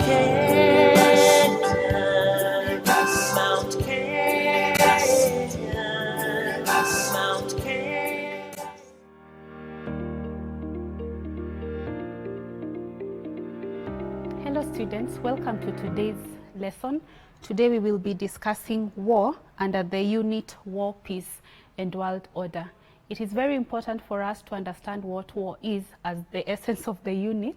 Hello students, welcome to today's lesson. Today we will be discussing war under the unit War, Peace and World Order. It is very important for us to understand what war is as the essence of the unit,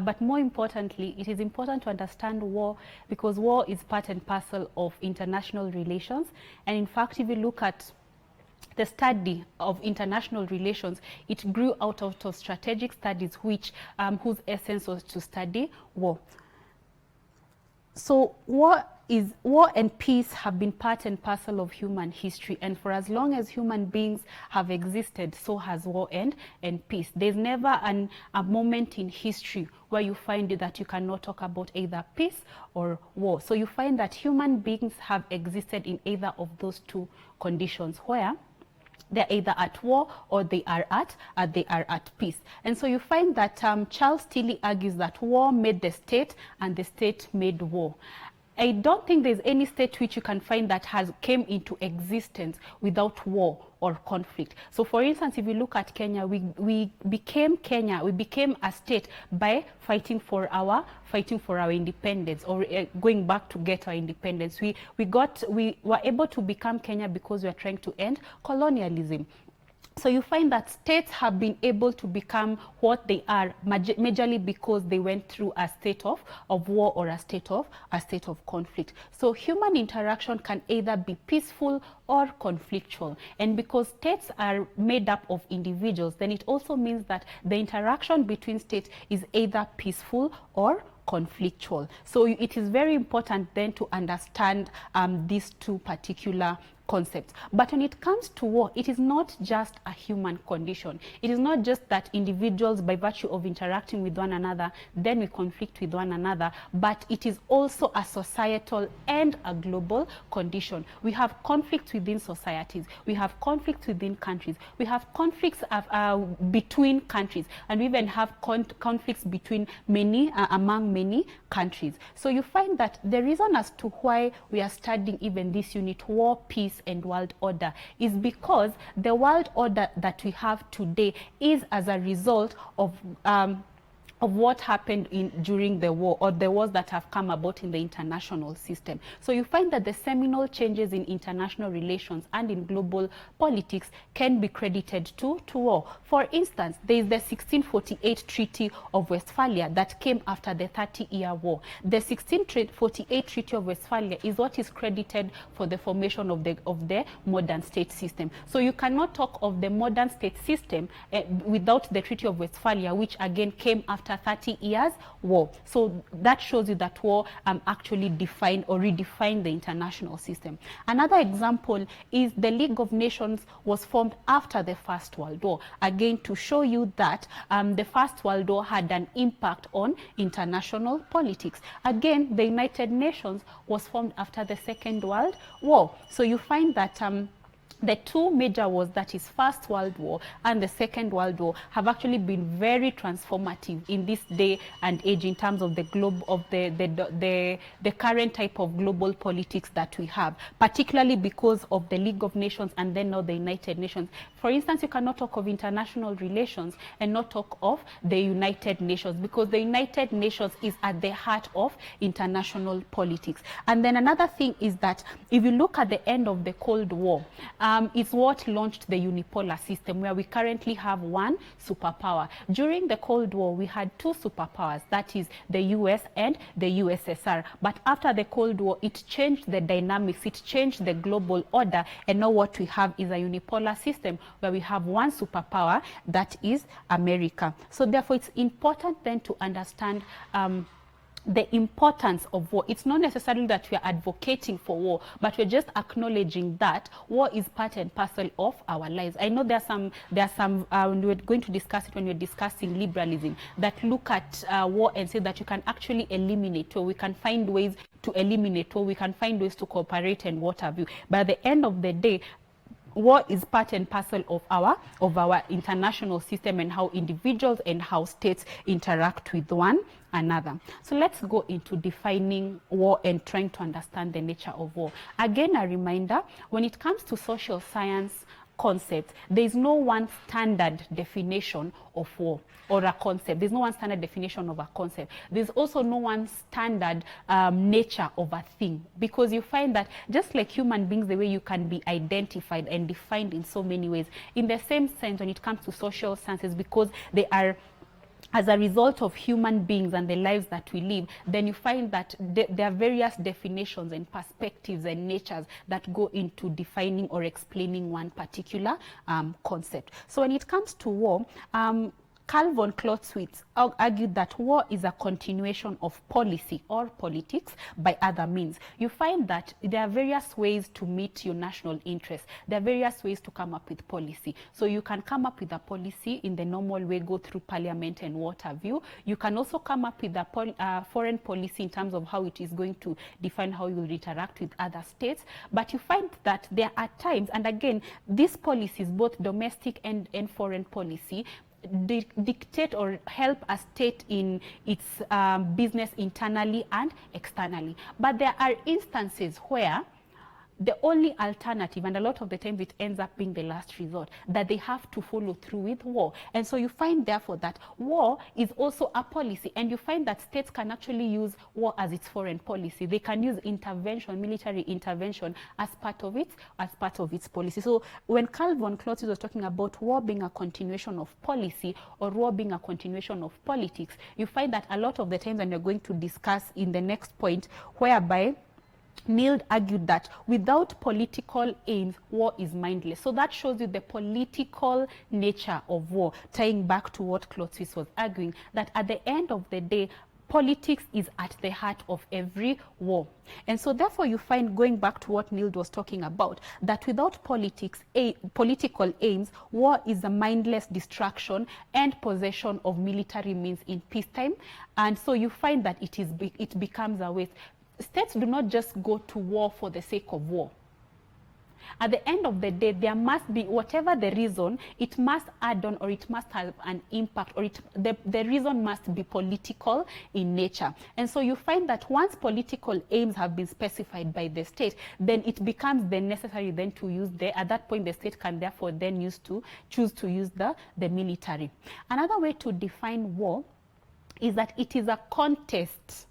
but more importantly, it is important to understand war because war is part and parcel of international relations. And in fact, if you look at the study of international relations, it grew out of strategic studies whose essence was to study war. So war and peace have been part and parcel of human history, and for as long as human beings have existed, so has war and peace. There's never a moment in history where you find that you cannot talk about either peace or war. So you find that human beings have existed in either of those two conditions, where they're either at war or they are at peace. And so you find that Charles Tilly argues that war made the state and the state made war. I don't think there's any state which you can find that has came into existence without war or conflict. So for instance, if you look at Kenya, we became a state by fighting for our independence, or going back to get our independence. We were able to become Kenya because we are trying to end colonialism. So you find that states have been able to become what they are majorly because they went through a state of war or a state of conflict. So human interaction can either be peaceful or conflictual. And because states are made up of individuals, then it also means that the interaction between states is either peaceful or conflictual. So it is very important then to understand these two particular concepts. But when it comes to war, it is not just a human condition. It is not just that individuals, by virtue of interacting with one another, then we conflict with one another, but it is also a societal and a global condition. We have conflicts within societies, we have conflicts within countries, we have conflicts between countries, and we even have conflicts between among many countries. So you find that the reason as to why we are studying even this unit, War, Peace and World Order, is because the world order that we have today is as a result of what happened during the war, or the wars that have come about in the international system. So you find that the seminal changes in international relations and in global politics can be credited to war. For instance, there is the 1648 Treaty of Westphalia that came after the 30-year war. The 1648 Treaty of Westphalia is what is credited for the formation of the modern state system. So you cannot talk of the modern state system without the Treaty of Westphalia, which again came after 30 years war. So that shows you that war actually defined or redefined the international system. Another example is the League of Nations was formed after the First World War, again to show you that the First World War had an impact on international politics. Again, the United Nations was formed after the Second World War. So you find that the two major wars, that is First World War and the Second World War, have actually been very transformative in this day and age in terms of the globe of the current type of global politics that we have, particularly because of the League of Nations and then now the United Nations. For instance, you cannot talk of international relations and not talk of the United Nations, because the United Nations is at the heart of international politics. And then another thing is that if you look at the end of the Cold War, it's what launched the unipolar system, where we currently have one superpower. During the Cold War, we had two superpowers, that is the US and the USSR. But after the Cold War, it changed the dynamics, it changed the global order, and now what we have is a unipolar system where we have one superpower, that is America. So therefore, it's important then to understand the importance of war. It's not necessarily that we are advocating for war, but we're just acknowledging that war is part and parcel of our lives. I know there are some we're going to discuss it when we're discussing liberalism, that look at war and say that you can actually eliminate, or we can find ways to eliminate, or we can find ways to cooperate and what have you. But at the end of the day, war is part and parcel of our international system and how individuals and how states interact with one another. So let's go into defining war and trying to understand the nature of war. Again, a reminder, when it comes to social science concepts, there is no one standard definition of war or a concept. There's no one standard definition of a concept. There's also no one standard nature of a thing, because you find that just like human beings, the way you can be identified and defined in so many ways, in the same sense when it comes to social sciences, because they are as a result of human beings and the lives that we live, then you find that there are various definitions and perspectives and natures that go into defining or explaining one particular concept. So when it comes to war, Karl von Clausewitz argued that war is a continuation of policy or politics by other means. You find that there are various ways to meet your national interests. There are various ways to come up with policy. So you can come up with a policy in the normal way, go through parliament and what have you. You can also come up with a foreign policy in terms of how it is going to define how you will interact with other states. But you find that there are times, and again, these policies, both domestic and foreign policy, dictate or help a state in its business internally and externally. But there are instances where the only alternative, and a lot of the times it ends up being the last resort, that they have to follow through with war. And so you find therefore that war is also a policy, and you find that states can actually use war as its foreign policy. They can use intervention, military intervention as part of its policy. So when Karl von Clausewitz was talking about war being a continuation of policy or war being a continuation of politics, you find that a lot of the times, and you're going to discuss in the next point, whereby Neil argued that without political aims, war is mindless. So that shows you the political nature of war, tying back to what Clausewitz was arguing, that at the end of the day, politics is at the heart of every war. And so therefore you find, going back to what Neil was talking about, that without political aims, war is a mindless distraction and possession of military means in peacetime. And so you find that it becomes a waste. States do not just go to war for the sake of war. At the end of the day, there must be, whatever the reason, it must add on, or it must have an impact, or the reason must be political in nature. And so you find that once political aims have been specified by the state, then it becomes then necessary then to use at that point the state can therefore then choose to use the military. Another way to define war is that it is a contest,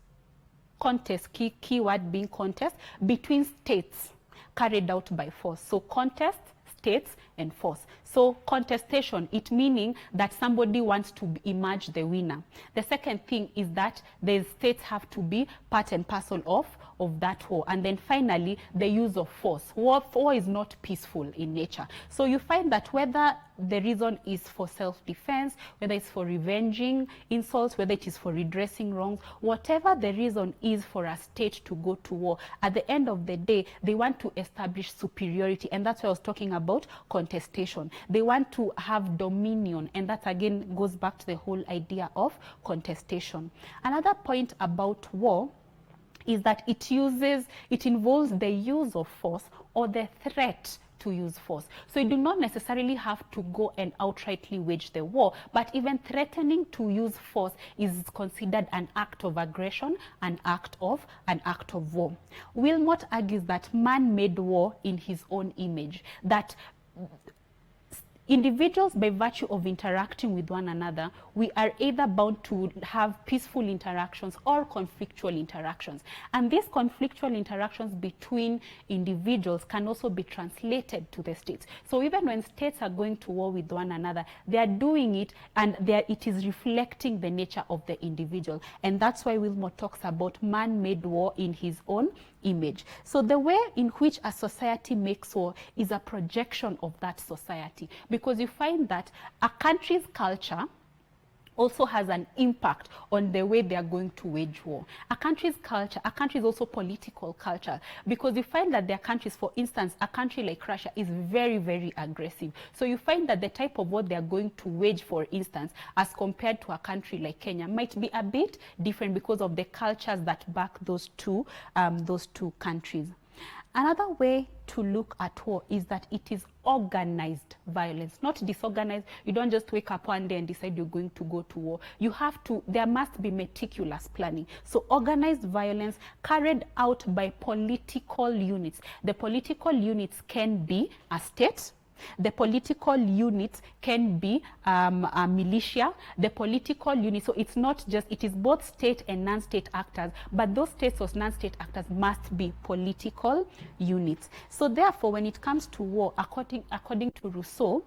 keyword being contest, between states carried out by force. So contest, states, and force. So contestation, it meaning that somebody wants to emerge the winner. The second thing is that the states have to be part and parcel of that war. And then finally, the use of force. War is not peaceful in nature. So you find that whether the reason is for self-defense, whether it's for revenging insults, whether it is for redressing wrongs, whatever the reason is for a state to go to war, at the end of the day, they want to establish superiority. And that's why I was talking about contestation. They want to have dominion. And that again goes back to the whole idea of contestation. Another point about war is that it involves the use of force or the threat to use force. So you do not necessarily have to go and outrightly wage the war, but even threatening to use force is considered an act of aggression, an act of war. Wilmot argues that man made war in his own image, that individuals, by virtue of interacting with one another, we are either bound to have peaceful interactions or conflictual interactions. And these conflictual interactions between individuals can also be translated to the states. So even when states are going to war with one another, they are doing it, and it is reflecting the nature of the individual. And that's why Wilmot talks about man-made war in his own image. So the way in which a society makes war is a projection of that society, because you find that a country's culture also has an impact on the way they are going to wage war. A country's culture, a country is also political culture, because you find that there are countries, for instance, a country like Russia is very, very aggressive. So you find that the type of war they are going to wage, for instance, as compared to a country like Kenya, might be a bit different because of the cultures that back those two countries. Another way to look at war is that it is organized violence, not disorganized. You don't just wake up one day and decide you're going to go to war. You have to, there must be meticulous planning. So organized violence carried out by political units. The political units can be a state. The political units can be a militia. The political unit, so it's not just, it is both state and non-state actors, but those states or non-state actors must be political units. So therefore, when it comes to war, according to Rousseau,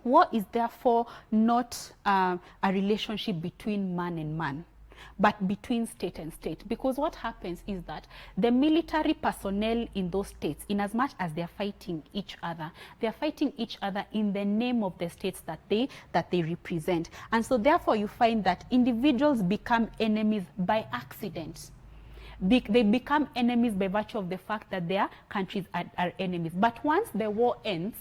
war is therefore not a relationship between man and man, but between state and state. Because what happens is that the military personnel in those states, in as much as they are fighting each other, they are fighting each other in the name of the states that they represent. And so therefore you find that individuals become enemies by accident. They become enemies by virtue of the fact that their countries are enemies. But once the war ends,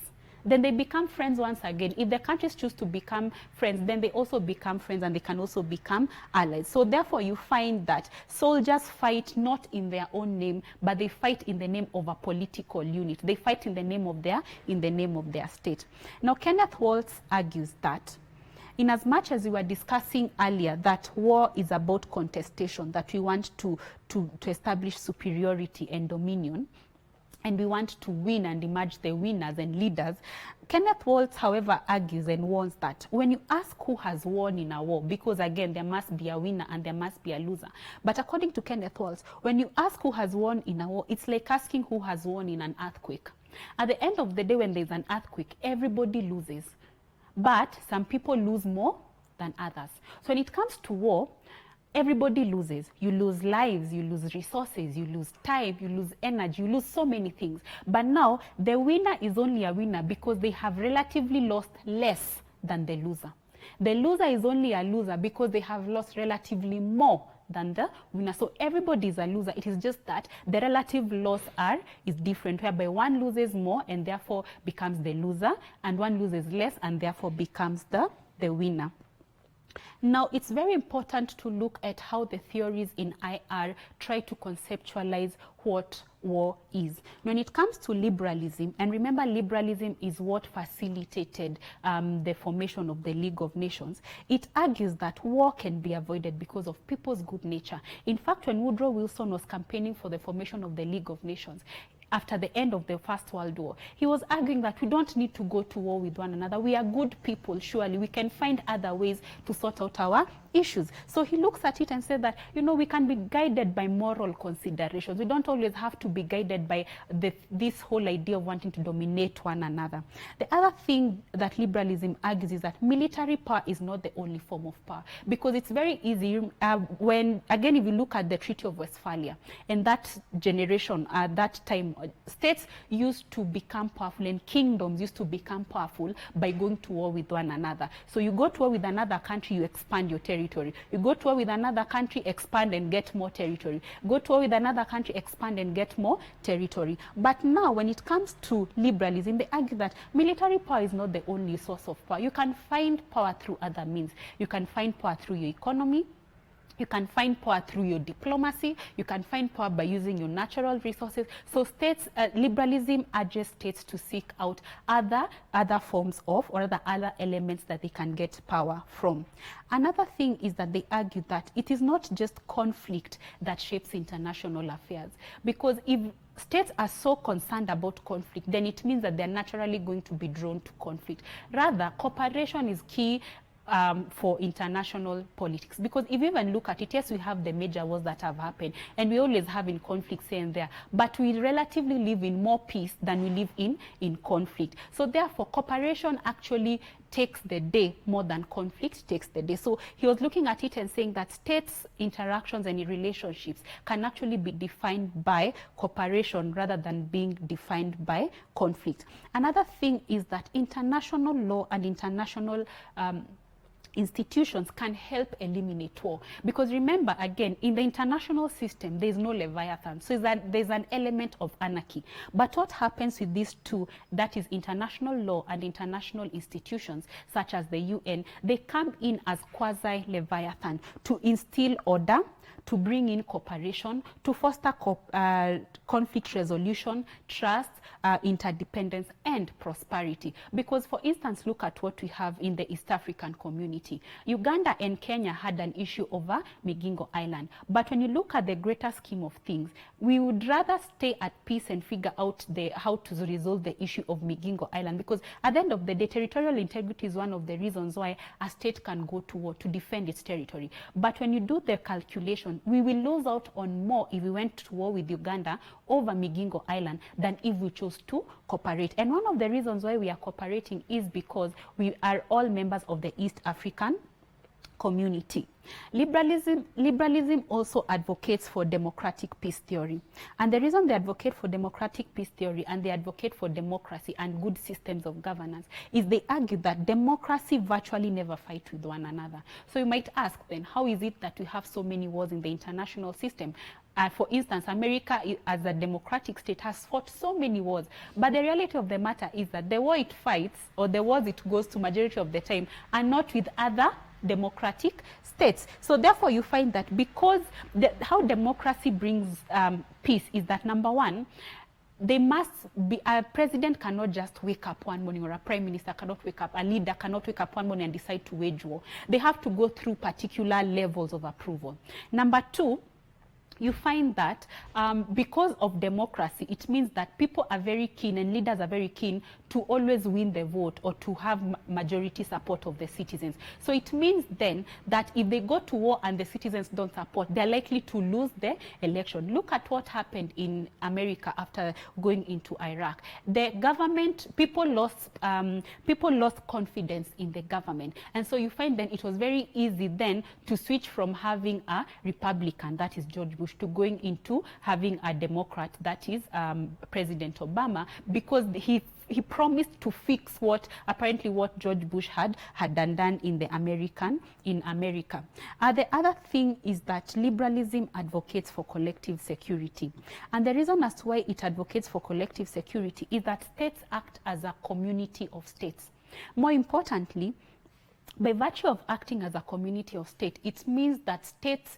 then they become friends once again. If the countries choose to become friends, then they also become friends, and they can also become allies. So therefore you find that soldiers fight not in their own name, but they fight in the name of a political unit. They fight in the name of their state. Now Kenneth Waltz argues that in as much as we were discussing earlier that war is about contestation, that we want to establish superiority and dominion, and we want to win and emerge the winners and leaders, Kenneth Waltz, however, argues and warns that when you ask who has won in a war, because again, there must be a winner and there must be a loser. But according to Kenneth Waltz, when you ask who has won in a war, it's like asking who has won in an earthquake. At the end of the day, when there's an earthquake, everybody loses. But some people lose more than others. So when it comes to war, everybody loses. You lose lives, you lose resources, you lose time, you lose energy, you lose so many things. But now the winner is only a winner because they have relatively lost less than the loser. The loser is only a loser because they have lost relatively more than the winner. So everybody is a loser. It is just that the relative loss is different, whereby one loses more and therefore becomes the loser, and one loses less and therefore becomes the winner. Now, it's very important to look at how the theories in IR try to conceptualize what war is. When it comes to liberalism, and remember liberalism is what facilitated the formation of the League of Nations, it argues that war can be avoided because of people's good nature. In fact, when Woodrow Wilson was campaigning for the formation of the League of Nations, after the end of the First World War, he was arguing that we don't need to go to war with one another. We are good people, surely. We can find other ways to sort out our issues. So he looks at it and said that, you know, we can be guided by moral considerations. We don't always have to be guided by this whole idea of wanting to dominate one another. The other thing that liberalism argues is that military power is not the only form of power, because it's very easy when, again, if you look at the Treaty of Westphalia, and that generation, at that time, states used to become powerful and kingdoms used to become powerful by going to war with one another. So you go to war with another country, you expand your territory. You go to war with another country, expand and get more territory. Go to war with another country, expand and get more territory. But now, when it comes to liberalism, they argue that military power is not the only source of power. You can find power through other means. You can find power through your economy. You can find power through your diplomacy. You can find power by using your natural resources. So states, liberalism urges states to seek out other forms of, or other elements that they can get power from. Another thing is that they argue that it is not just conflict that shapes international affairs. Because if states are so concerned about conflict, then it means that they're naturally going to be drawn to conflict. Rather, cooperation is key for international politics. Because if you even look at it, yes, we have the major wars that have happened, and we always have in conflicts here and there, but we relatively live in more peace than we live in conflict. So therefore, cooperation actually takes the day more than conflict takes the day. So he was looking at it and saying that states' interactions and relationships can actually be defined by cooperation rather than being defined by conflict. Another thing is that international law and international institutions can help eliminate war. Because remember, again, in the international system, there is no Leviathan. So there's an element of anarchy. But what happens with these two, that is international law and international institutions, such as the UN, they come in as quasi-Leviathan to instill order, to bring in cooperation, to foster conflict resolution, trust, interdependence, and prosperity. Because, for instance, look at what we have in the East African community. Uganda and Kenya had an issue over Migingo Island. But when you look at the greater scheme of things, we would rather stay at peace and figure out how to resolve the issue of Migingo Island. Because at the end of the day, territorial integrity is one of the reasons why a state can go to war, to defend its territory. But when you do the calculation, we will lose out on more if we went to war with Uganda over Migingo Island than if we chose to cooperate. And one of the reasons why we are cooperating is because we are all members of the East African community. Liberalism also advocates for democratic peace theory. And the reason they advocate for democratic peace theory and they advocate for democracy and good systems of governance is they argue that democracy virtually never fights with one another. So you might ask then, how is it that we have so many wars in the international system? For instance, America as a democratic state has fought so many wars. But the reality of the matter is that the war it fights, or the wars it goes to majority of the time, are not with other democratic states. So therefore you find that because how democracy brings peace is that, number one, they must be, a president cannot just wake up one morning, or a prime minister cannot wake up, a leader cannot wake up one morning and decide to wage war. They have to go through particular levels of approval. Number two, you find that because of democracy, it means that people are very keen and leaders are very keen to always win the vote or to have majority support of the citizens. So it means then that if they go to war and the citizens don't support, they're likely to lose the election. Look at what happened in America after going into Iraq. The government, people lost confidence in the government. And so you find then it was very easy then to switch from having a Republican, that is George Bush, to going into having a Democrat, that is President Obama, because he promised to fix what George Bush had done in America. The other thing is that liberalism advocates for collective security. And the reason as to why it advocates for collective security is that states act as a community of states. More importantly, by virtue of acting as a community of states, it means that states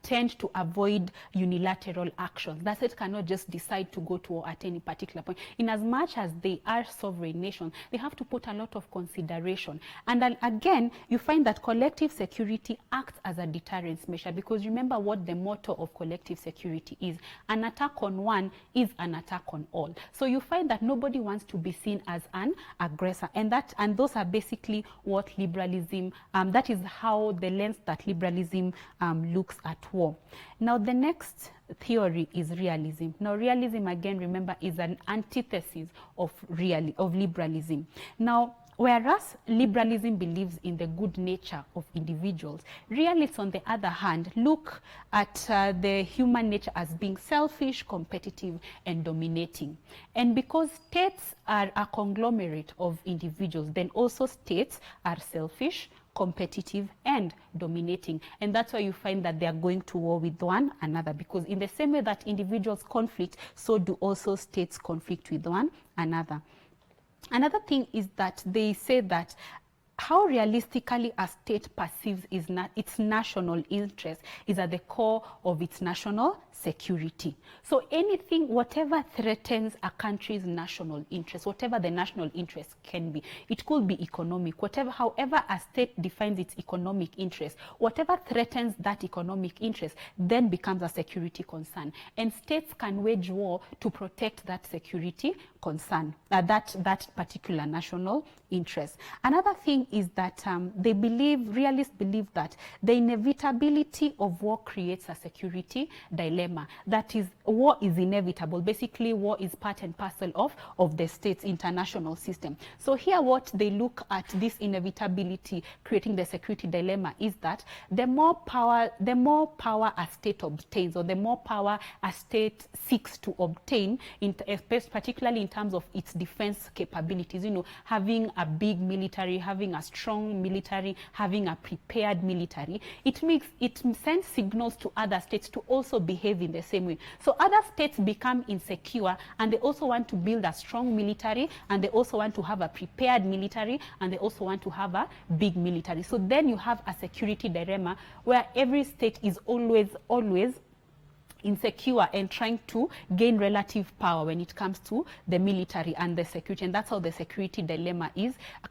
tend to avoid unilateral actions. That state cannot just decide to go to war at any particular point. In as much as they are sovereign nations, they have to put a lot of consideration. And then again, you find that collective security acts as a deterrence measure, because remember what the motto of collective security is. An attack on one is an attack on all. So you find that nobody wants to be seen as an aggressor. And those are basically what liberalism, that is how the lens that liberalism looks at war. Now the next theory is realism. Now realism, again, remember, is an antithesis of liberalism. Now, whereas liberalism believes in the good nature of individuals, realists, on the other hand, look at the human nature as being selfish, competitive, and dominating. And because states are a conglomerate of individuals, then also states are selfish, competitive, and dominating. And that's why you find that they are going to war with one another, because in the same way that individuals conflict, so do also states conflict with one another. Another thing is that they say that how realistically a state perceives its national interest is at the core of its national security. So anything, whatever threatens a country's national interest, whatever the national interest can be, it could be economic, however a state defines its economic interest, whatever threatens that economic interest then becomes a security concern. And states can wage war to protect that security concern, that particular national interest. Another thing is that realists believe that the inevitability of war creates a security dilemma. That is, war is inevitable. Basically, war is part and parcel of the state's international system. So here what they look at this inevitability creating the security dilemma is that the more power a state obtains, or the more power a state seeks to obtain, particularly in terms of its defense capabilities, you know, having a big military, having a strong military, having a prepared military, it sends signals to other states to also behave in the same way. So other states become insecure, and they also want to build a strong military, and they also want to have a prepared military, and they also want to have a big military. So then you have a security dilemma where every state is always insecure and trying to gain relative power when it comes to the military and the security, and that's how the security dilemma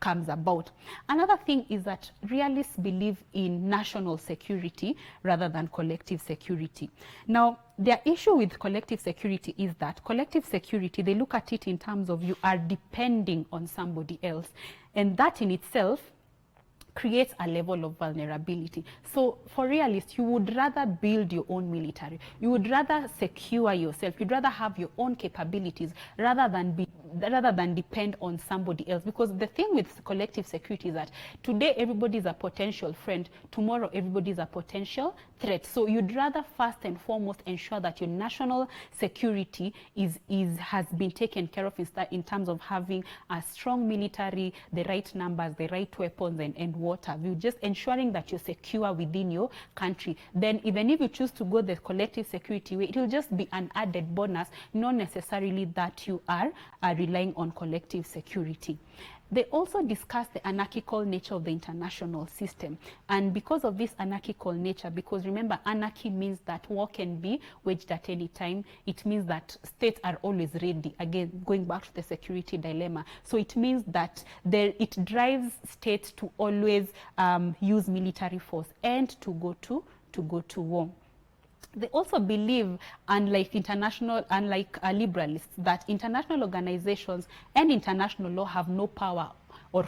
comes about. Another thing is that realists believe in national security rather than collective security. Now, their issue with collective security is that collective security, they look at it in terms of you are depending on somebody else, and that in itself creates a level of vulnerability. So for realists, you would rather build your own military. You would rather secure yourself. You'd rather have your own capabilities rather than depend on somebody else. Because the thing with collective security is that today everybody is a potential friend. Tomorrow everybody is a potential threat. So you'd rather first and foremost ensure that your national security has been taken care of in terms of having a strong military, the right numbers, the right weapons, and what have you, just ensuring that you're secure within your country. Then even if you choose to go the collective security way, it will just be an added bonus, not necessarily that you are relying on collective security. They also discuss the anarchical nature of the international system. And because of this anarchical nature, because remember, anarchy means that war can be waged at any time. It means that states are always ready. Again, going back to the security dilemma. So it means that it drives states to always use military force and to go to war. They also believe, unlike liberalists, that international organizations and international law have no power or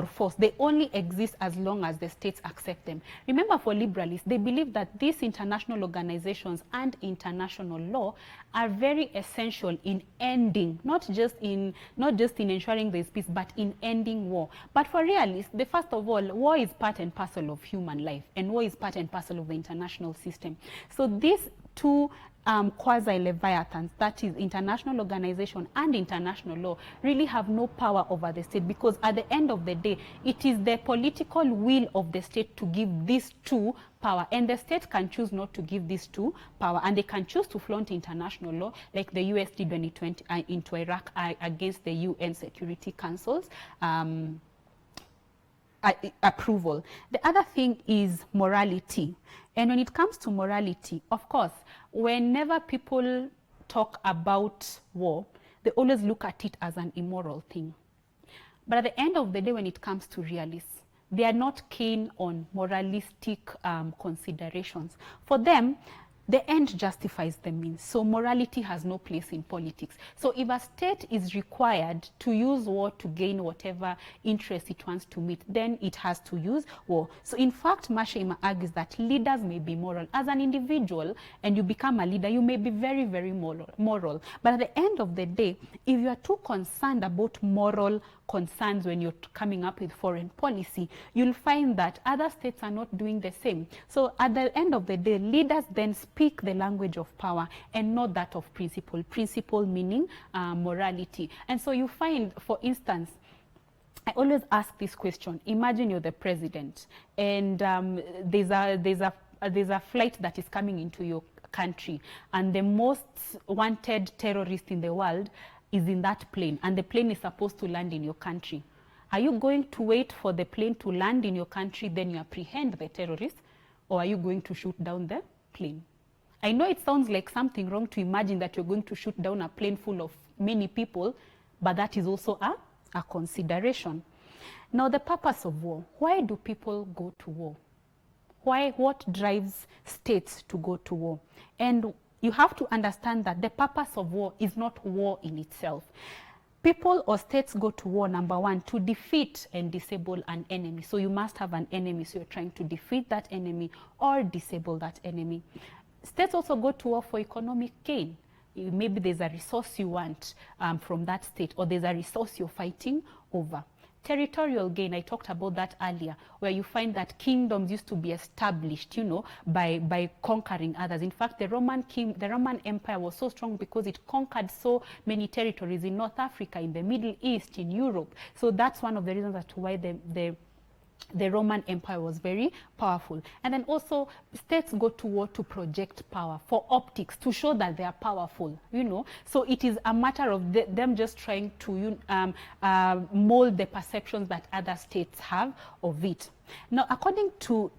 force. They only exist as long as the states accept them. Remember, for liberalists, they believe that these international organizations and international law are very essential in ending, not just in ensuring there is peace, but in ending war. But for realists, first of all, war is part and parcel of human life, and war is part and parcel of the international system. So these two quasi-leviathans, that is international organization and international law, really have no power over the state, because at the end of the day, it is the political will of the state to give these two power, and the state can choose not to give these two power, and they can choose to flaunt international law, like the US did when it went into Iraq against the UN Security Council's approval. The other thing is morality. And when it comes to morality, of course, whenever people talk about war, they always look at it as an immoral thing. But at the end of the day, when it comes to realists, they are not keen on moralistic considerations. For them, the end justifies the means. So morality has no place in politics. So if a state is required to use war to gain whatever interest it wants to meet, then it has to use war. So in fact, Masha argues that leaders may be moral. As an individual, and you become a leader, you may be very, very moral. But at the end of the day, if you are too concerned about moral concerns when you're coming up with foreign policy, you'll find that other states are not doing the same. So at the end of the day, leaders then speak the language of power and not that of principle. Principle meaning morality. And so you find, for instance, I always ask this question. Imagine you're the president, and there's a flight that is coming into your country, and the most wanted terrorist in the world is in that plane, and the plane is supposed to land in your country. Are you going to wait for the plane to land in your country, then you apprehend the terrorist, or are you going to shoot down the plane? I know it sounds like something wrong to imagine that you're going to shoot down a plane full of many people, but that is also a consideration. Now, the purpose of war. Why do people go to war? What drives states to go to war? And you have to understand that the purpose of war is not war in itself. People or states go to war, number one, to defeat and disable an enemy. So you must have an enemy, so you're trying to defeat that enemy or disable that enemy. States also go to war for economic gain. Maybe there's a resource you want from that state, or there's a resource you're fighting over. Territorial gain, I talked about that earlier, where you find that kingdoms used to be established, you know, by conquering others. In fact, the Roman Empire was so strong because it conquered so many territories in North Africa, in the Middle East, in Europe. So that's one of the reasons as to why the Roman Empire was very powerful. And then also states go to war to project power, for optics, to show that they are powerful, you know. So it is a matter of them just trying to mold the perceptions that other states have of it. Now, according to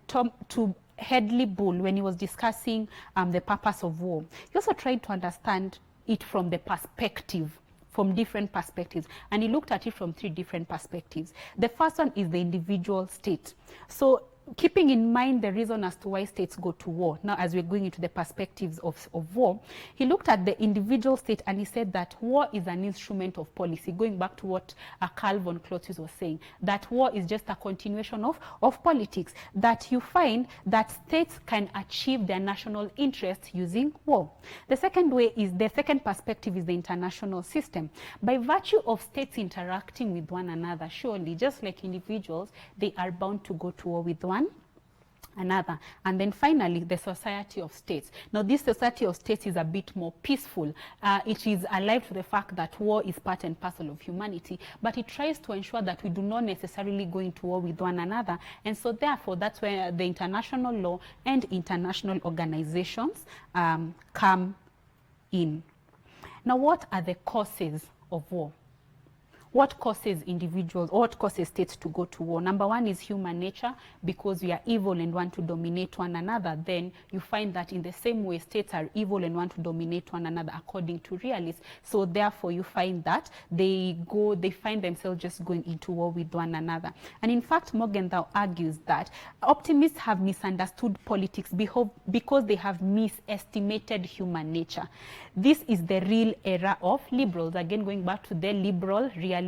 Hedley Bull, when he was discussing the purpose of war, he also tried to understand it from the perspective, from different perspectives, and he looked at it from 3 different perspectives. The first one is the individual state. So keeping in mind the reason as to why states go to war, now as we're going into the perspectives of war, he looked at the individual state and he said that war is an instrument of policy, going back to what Karl von Clausewitz was saying, that war is just a continuation of politics, that you find that states can achieve their national interests using war. The second perspective is the international system. By virtue of states interacting with one another, surely, just like individuals, they are bound to go to war with one another. And then finally, the society of states. Now, this society of states is a bit more peaceful. It is alive to the fact that war is part and parcel of humanity, but it tries to ensure that we do not necessarily go into war with one another. And so therefore, that's where the international law and international organizations come in. Now, what are the causes of war? What causes individuals, or what causes states to go to war? Number one is human nature, because we are evil and want to dominate one another. Then you find that in the same way, states are evil and want to dominate one another according to realists. So therefore, you find that they find themselves just going into war with one another. And in fact, Morgenthau argues that optimists have misunderstood politics because they have misestimated human nature. This is the real error of liberals. Again, going back to the liberal realist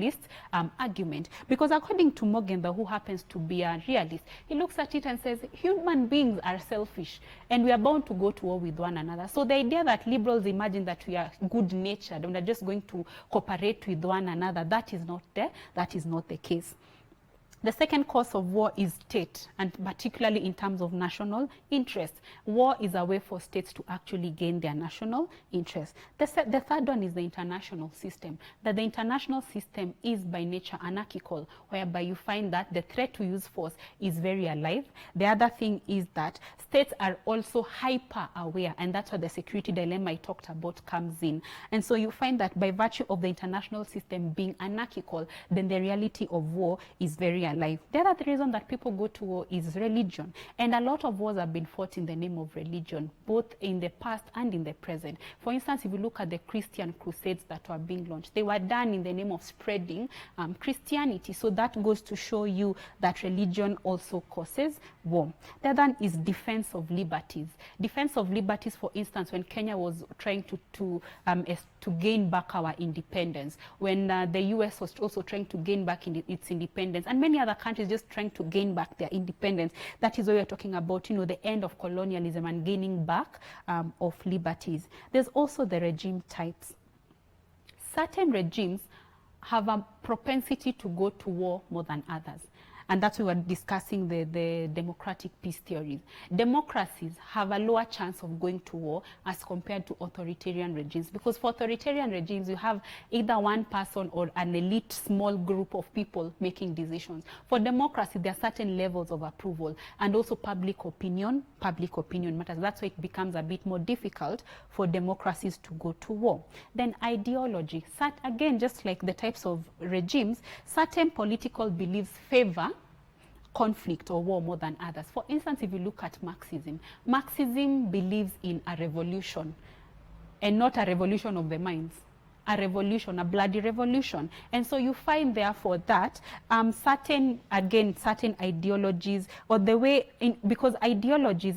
argument, because according to Morgenthau, who happens to be a realist, he looks at it and says human beings are selfish and we are bound to go to war with one another. So the idea that liberals imagine that we are good natured and we are just going to cooperate with one another, that is not the case. The second cause of war is state, and particularly in terms of national interest. War is a way for states to actually gain their national interest. The third one is the international system, that the international system is by nature anarchical, whereby you find that the threat to use force is very alive. The other thing is that states are also hyper aware, and that's where the security dilemma I talked about comes in. And so you find that by virtue of the international system being anarchical, then the reality of war is very alive. The other reason that people go to war is religion, and a lot of wars have been fought in the name of religion, both in the past and in the present. For instance, if you look at the Christian crusades that were being launched, they were done in the name of spreading Christianity. So that goes to show you that religion also causes war. The other one is defense of liberties. Defense of liberties, for instance, when Kenya was trying to gain back our independence, when the US was also trying to gain back its independence, and many other countries just trying to gain back their independence. That is why we're talking about, you know, the end of colonialism and gaining back of liberties. There's also the regime types. Certain regimes have a propensity to go to war more than others. And that's why we're discussing the democratic peace theories. Democracies have a lower chance of going to war as compared to authoritarian regimes, because for authoritarian regimes, you have either one person or an elite small group of people making decisions. For democracy, there are certain levels of approval, and also public opinion matters. That's why it becomes a bit more difficult for democracies to go to war. Then ideology. Again, just like the types of regimes, certain political beliefs favor conflict or war more than others. For instance, if you look at Marxism believes in a revolution, and not a revolution of the minds, a revolution, a bloody revolution. And so you find therefore that certain ideologies, or the way because ideologies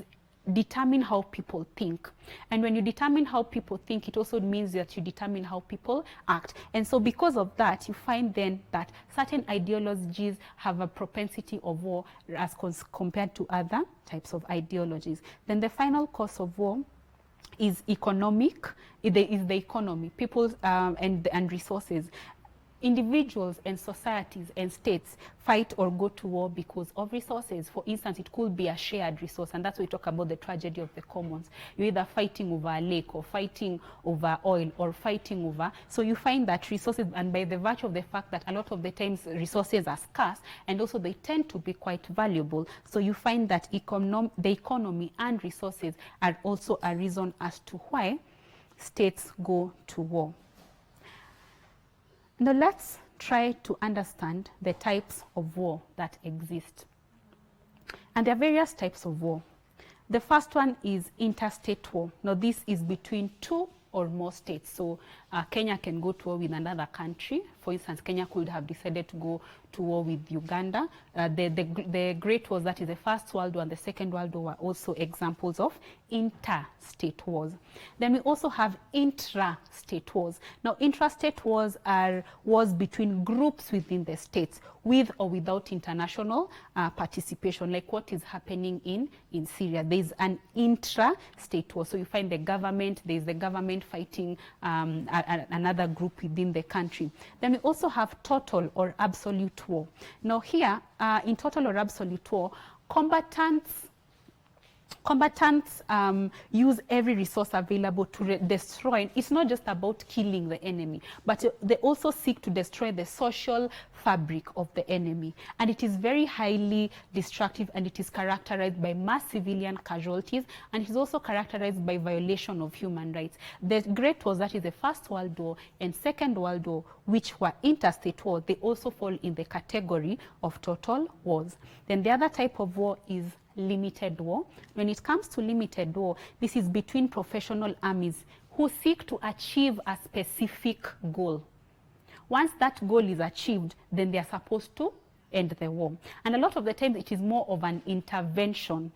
determine how people think. And when you determine how people think, it also means that you determine how people act. And so because of that, you find then that certain ideologies have a propensity of war as compared to other types of ideologies. Then the final cause of war is economic. Is the economy, people and resources. individuals and societies and states fight or go to war because of resources. For instance, it could be a shared resource, and that's why we talk about the tragedy of the commons. You're either fighting over a lake or fighting over oil or fighting over, so you find that resources, and by the virtue of the fact that a lot of the times resources are scarce and also they tend to be quite valuable, so you find that the economy and resources are also a reason as to why states go to war. Now let's try to understand the types of war that exist. And there are various types of war. The first one is interstate war. Now this is between two or more states. So Kenya can go to war with another country. For instance, Kenya could have decided to go to war with Uganda. The Great Wars, that is the First World War and the Second World War, were also examples of interstate wars. Then we also have intra-state wars. Now, intrastate wars are wars between groups within the states, with or without international participation, like what is happening in Syria. There's an intra-state war. So you find the government, there's the government fighting another group within the country. Then we also have total or absolute war. Now here, in total or absolute war, combatants use every resource available to destroy. It's not just about killing the enemy, but they also seek to destroy the social fabric of the enemy. And it is very highly destructive, and it is characterized by mass civilian casualties, and it is also characterized by violation of human rights. The Great Wars, that is the First World War and Second World War, which were interstate wars, they also fall in the category of total wars. Then the other type of war is limited war. When it comes to limited war, this is between professional armies who seek to achieve a specific goal. Once that goal is achieved, then they are supposed to end the war. And a lot of the time it is more of an intervention.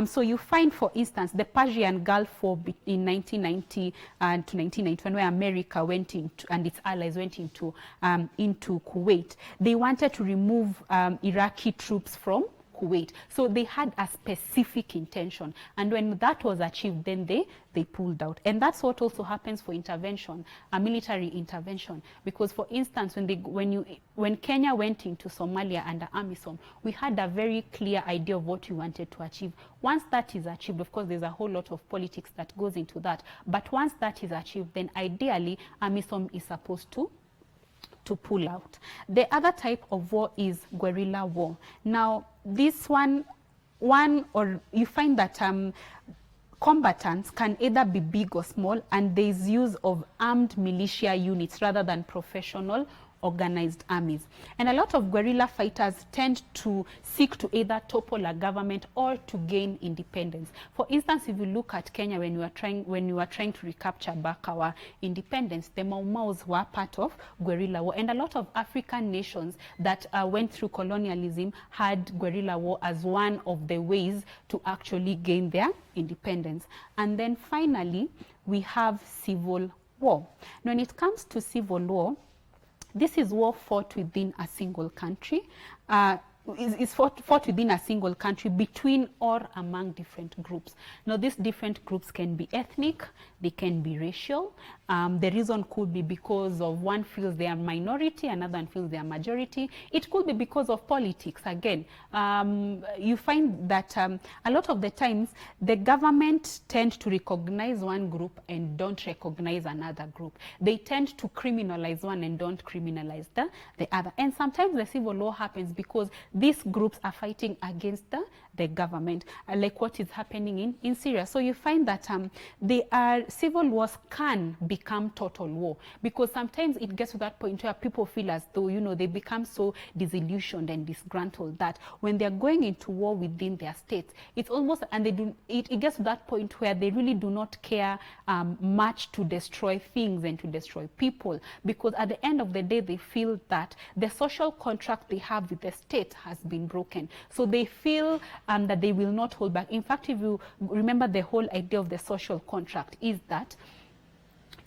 So you find, for instance, the Persian Gulf War in 1990 to 1991, where America went into, and its allies went into Kuwait. They wanted to remove Iraqi troops from Kuwait. So they had a specific intention, and when that was achieved, then they pulled out. And that's what also happens for intervention, a military intervention. Because, for instance, when Kenya went into Somalia under AMISOM, we had a very clear idea of what we wanted to achieve. Once that is achieved, of course, there's a whole lot of politics that goes into that. But once that is achieved, then ideally AMISOM is supposed to pull out. The other type of war is guerrilla war. Now, this one or you find that combatants can either be big or small, and there is use of armed militia units rather than professional organized armies. And a lot of guerrilla fighters tend to seek to either topple a government or to gain independence. For instance, if you look at Kenya, when you were trying to recapture back our independence, the Mau Maus were part of guerrilla war. And a lot of African nations that went through colonialism had guerrilla war as one of the ways to actually gain their independence. And then finally, we have civil war. Now, when it comes to civil war, this is war fought within a single country. Is fought within a single country between or among different groups. Now, these different groups can be ethnic, they can be racial. The reason could be because of one feels they are minority, another one feels they are majority. It could be because of politics. Again, you find that a lot of the times the government tend to recognize one group and don't recognize another group. They tend to criminalize one and don't criminalize the other. And sometimes the civil war happens because these groups are fighting against the government, like what is happening in Syria. So you find that civil wars can become total war, because sometimes it gets to that point where people feel as though, you know, they become so disillusioned and disgruntled that when they're going into war within their states, it's almost, and it gets to that point where they really do not care much to destroy things and to destroy people, because at the end of the day, they feel that the social contract they have with the state has been broken. So they feel that they will not hold back. In fact, if you remember, the whole idea of the social contract is that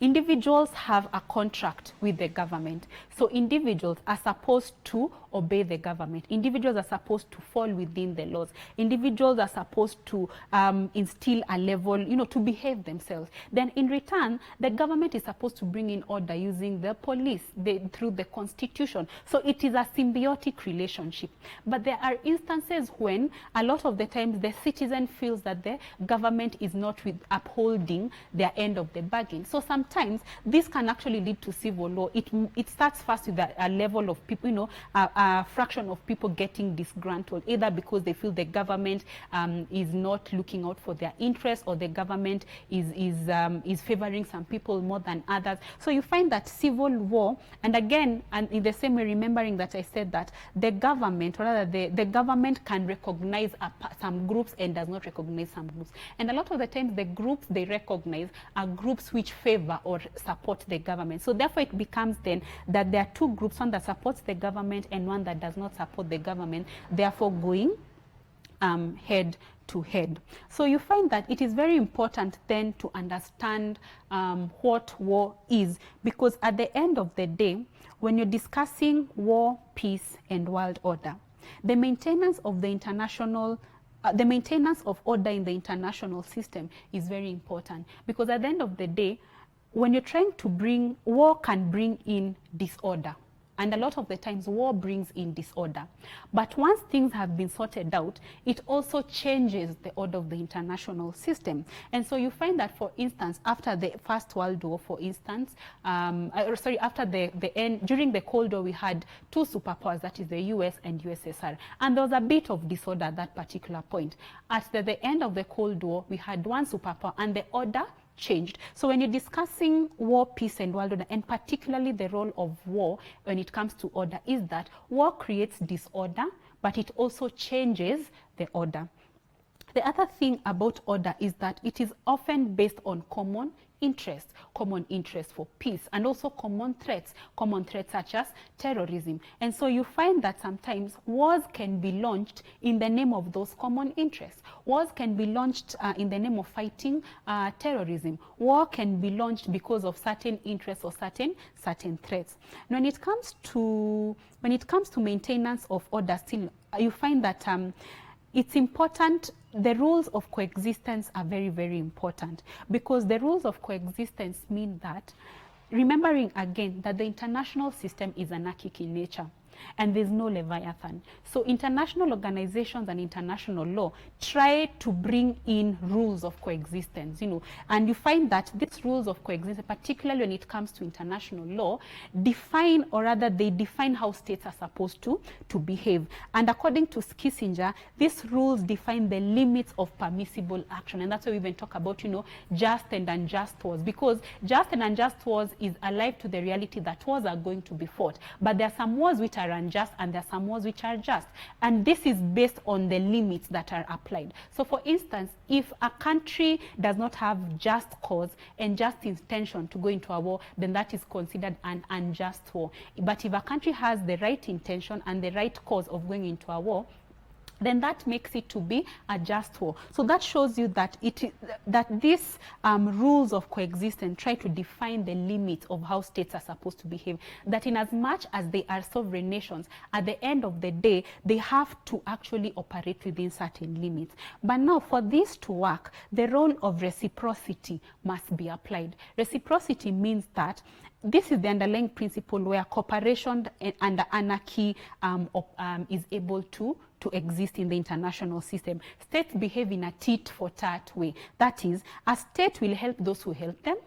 individuals have a contract with the government. So individuals are supposed to obey the government. Individuals are supposed to fall within the laws. Individuals are supposed to instill a level, to behave themselves. Then in return, the government is supposed to bring in order using the police, through the constitution. So it is a symbiotic relationship. But there are instances when a lot of the times the citizen feels that the government is not upholding their end of the bargain. So sometimes this can actually lead to civil law. It starts first with a level of people, a fraction of people getting disgruntled, either because they feel the government is not looking out for their interests, or the government is favoring some people more than others. So you find that civil war, and again, and in the same way, remembering that I said that the government, or rather the government can recognize some groups and does not recognize some groups. And a lot of the times the groups they recognize are groups which favor or support the government. So therefore it becomes then that there are two groups, one that supports the government and one that does not support the government, therefore going head to head. So you find that it is very important then to understand what war is, because at the end of the day, when you're discussing war, peace, and world order, the maintenance of the international the maintenance of order in the international system is very important, because at the end of the day, when you're trying to bring, war can bring in disorder. And a lot of the times war brings in disorder. But once things have been sorted out, it also changes the order of the international system. And so you find that, for instance, after the First World War, for instance, after the end, during the Cold War, we had two superpowers, that is the US and USSR. And there was a bit of disorder at that particular point. At the end of the Cold War, we had one superpower, and the order changed. So when you're discussing war, peace, and world order, and particularly the role of war when it comes to order, is that war creates disorder, but it also changes the order. The other thing about order is that it is often based on common interest for peace, and also common threats such as terrorism. And so you find that sometimes wars can be launched in the name of those common interests. Wars can be launched in the name of fighting terrorism. War can be launched because of certain interests or certain threats. And when it comes to maintenance of order, still you find that it's important. The rules of coexistence are very, very important, because the rules of coexistence mean that, remembering again that the international system is anarchic in nature, and there's no Leviathan. So international organizations and international law try to bring in rules of coexistence, and you find that these rules of coexistence, particularly when it comes to international law, define, or rather they define how states are supposed to behave. And according to Kissinger, these rules define the limits of permissible action. And that's why we even talk about, just and unjust wars, because just and unjust wars is alive to the reality that wars are going to be fought. But there are some wars which are unjust, and there are some wars which are just. And this is based on the limits that are applied. So for instance, if a country does not have just cause and just intention to go into a war, then that is considered an unjust war. But if a country has the right intention and the right cause of going into a war, then that makes it to be a just war. So that shows you that these rules of coexistence try to define the limits of how states are supposed to behave. That in as much as they are sovereign nations, at the end of the day, they have to actually operate within certain limits. But now, for this to work, the role of reciprocity must be applied. Reciprocity means that this is the underlying principle where cooperation and anarchy is able to exist in the international system. States behave in a tit-for-tat way. That is, a state will help those who help them.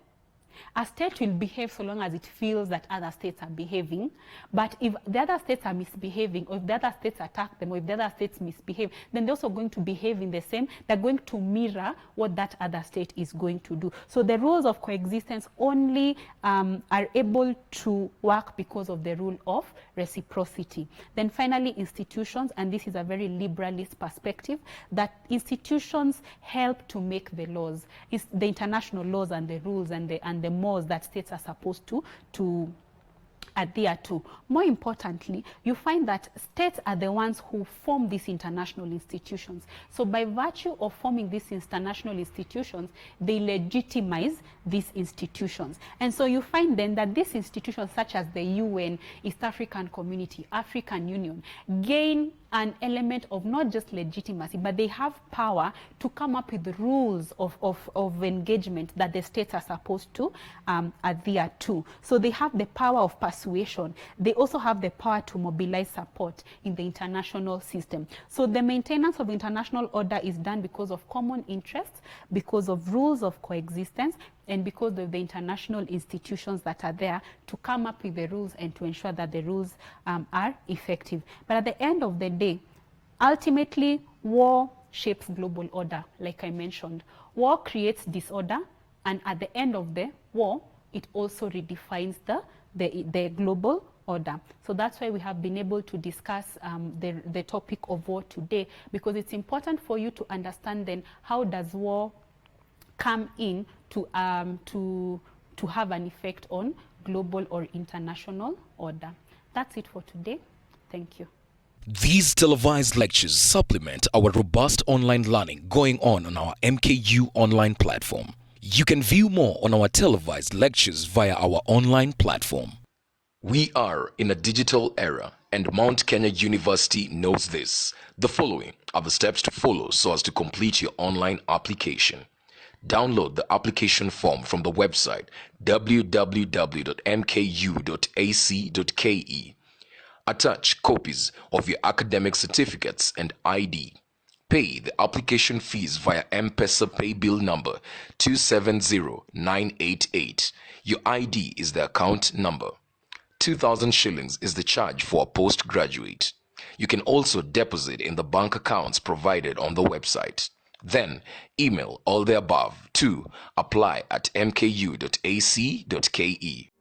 A state will behave so long as it feels that other states are behaving. But if the other states are misbehaving, or if the other states attack them, or if the other states misbehave, then they're also going to behave in the same. They're going to mirror what that other state is going to do. So the rules of coexistence only are able to work because of the rule of reciprocity. Then finally, institutions, and this is a very liberalist perspective, that institutions help to make the laws. It's the international laws and the rules and the mores that states are supposed to adhere to. More importantly, you find that states are the ones who form these international institutions. So by virtue of forming these international institutions, they legitimize these institutions. And so you find then that these institutions such as the UN, East African Community, African Union, gain an element of not just legitimacy, but they have power to come up with the rules of engagement that the states are supposed to adhere to. So they have the power of persuasion. They also have the power to mobilize support in the international system. So the maintenance of international order is done because of common interests, because of rules of coexistence, and because of the international institutions that are there to come up with the rules and to ensure that the rules are effective. But at the end of the day, ultimately, war shapes global order, like I mentioned. War creates disorder, and at the end of the war, it also redefines the global order. So that's why we have been able to discuss the topic of war today, because it's important for you to understand then how does war come in to have an effect on global or international order. That's it for today. Thank you. These televised lectures supplement our robust online learning going on our MKU online platform. You can view more on our televised lectures via our online platform. We are in a digital era, and Mount Kenya University knows this. The following are the steps to follow so as to complete your online application. Download the application form from the website www.mku.ac.ke. Attach copies of your academic certificates and ID. Pay the application fees via M-Pesa pay bill number 270988. Your ID is the account number. 2,000 shillings is the charge for a postgraduate. You can also deposit in the bank accounts provided on the website. Then email all the above to apply@mku.ac.ke.